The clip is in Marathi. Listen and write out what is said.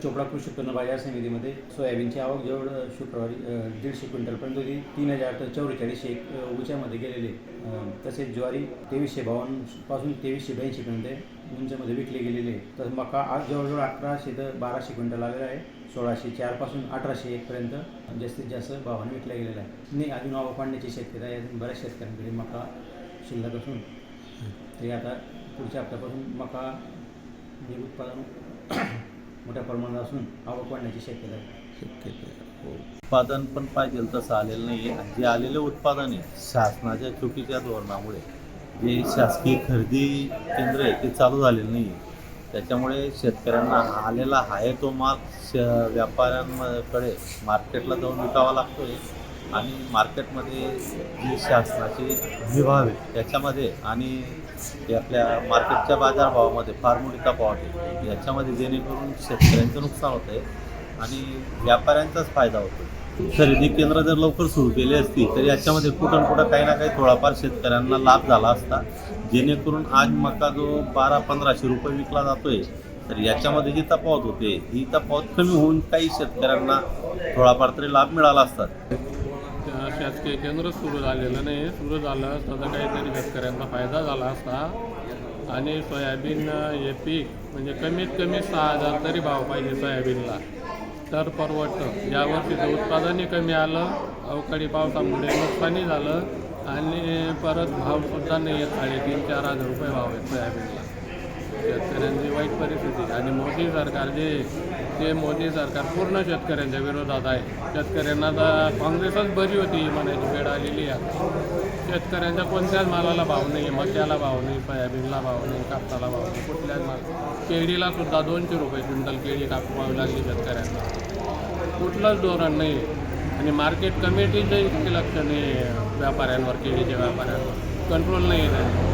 चोपडा कृषी उत्पन्न बाजार समितीमध्ये सोयाबीनची आवक जवळ शुक्रवारी 150 क्विंटलपर्यंत होती. 3000 ते 4400 उच्यामध्ये गेलेले. तसेच ज्वारी 2352 पासून 2382 पर्यंत उंचमध्ये विकले गेलेले. तर मका आज जवळजवळ 1100 ते 1200 क्विंटल आलेला आहे. 1604 पासून 1801 पर्यंत जास्तीत जास्त भावाने विकला गेलेला आहे. नाही, अजून आवक वाढण्याची शक्यता आहे. अजून बऱ्याच शेतकऱ्यांकडे मका शिल्लक असून ते आता पुढच्या हप्त्यापासून मका उत्पादन मोठ्या प्रमाणात असून आवक वाढण्याची शक्यता आहे. उत्पादन पण पाहिजे तसं आलेलं नाही आहे. जे आलेलं उत्पादन आहे शासनाच्या चुकीच्या धोरणामुळे जे शासकीय खरेदी केंद्र आहे ते चालू झालेलं नाही आहे. त्याच्यामुळे शेतकऱ्यांना आलेला आहे तो माल व्यापाऱ्यांकडे मार्केटला जाऊन विकावा लागतो आहे आणि मार्केटमध्ये जी शासनाची विभाग आहे त्याच्यामध्ये आणि ते आपल्या मार्केटच्या बाजारभावामध्ये फार मोठी तफावत आहे. याच्यामध्ये जेणेकरून शेतकऱ्यांचं नुकसान होतं आहे आणि व्यापाऱ्यांचाच फायदा होतो. खरेदी केंद्र जर लवकर सुरू केली असती तर याच्यामध्ये कुठं काही ना काही थोडाफार शेतकऱ्यांना लाभ झाला असता. जेणेकरून आज मका जो 1200-1500 रुपये विकला जातो आहे तर याच्यामध्ये जी तफावत होते ही तफावत कमी होऊन काही शेतकऱ्यांना थोडाफार तरी लाभ मिळाला असता. शासकीय केंद्र सुरू झालेलं नाही. सुरू झालं असतं तर काहीतरी शेतकऱ्यांचा फायदा झाला असता आणि सोयाबीन हे पीक म्हणजे कमीत कमी 6000 तरी भाव पाहिजे सोयाबीनला तर परवडतं. यावर्षीचं उत्पादनही कमी आलं, अवकाळी पावसामुळे नुकसानही झालं आणि परत भावसुद्धा नाही आहेत. 3500-4000 रुपये भाव आहेत सोयाबीनला. शेतकऱ्यांची वाईट परिस्थिती आणि मोदी सरकार ते मोदी सरकार पूर्ण शेतकऱ्यांच्या विरोधात आहे. शेतकऱ्यांना तर काँग्रेसच बरी होती म्हणायची वेळ आलेली आहे. शेतकऱ्यांच्या कोणत्याच मालाला भाव नाही, मक्याला भाव नाही, सोयाबीनला भाव नाही, कापसाला भाव नाही, कुठल्याच माल. केळीला सुद्धा 200 रुपये क्विंटल केळी कापावी लागली शेतकऱ्यांना. कुठलंच धोरण नाही आणि मार्केट कमिटीचंही लक्ष नाही व्यापाऱ्यांवर, केळीच्या व्यापाऱ्यांवर कंट्रोल नाही आहे.